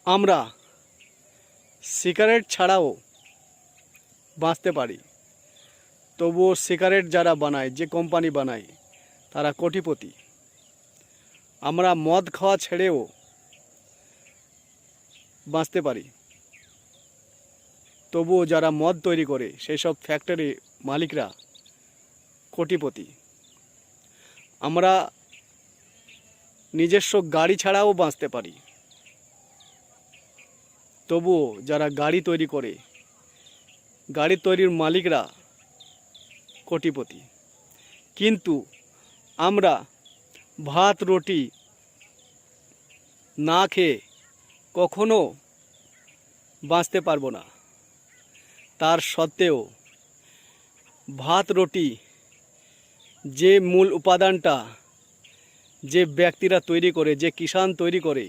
আমরা সিগারেট ছাড়াও বাঁচতে পারি, তবুও সিগারেট যারা বানায়, যে কোম্পানি বানায়, তারা কোটিপতি। আমরা মদ খাওয়া ছেড়েও বাঁচতে পারি, তবুও যারা মদ তৈরি করে সেই সব ফ্যাক্টরি মালিকরা কোটিপতি। আমরা নিজস্ব গাড়ি ছাড়াও বাঁচতে পারি, তবুও যারা গাড়ি তৈরি করে, গাড়ি তৈরির মালিকরা কোটিপতি। কিন্তু আমরা ভাত রুটি না খেয়ে কখনো বাঁচতে পারবো না। তার সত্ত্বেও ভাত রুটি যে মূল উপাদানটা যে ব্যক্তিরা তৈরি করে, যে কিষাণ তৈরি করে,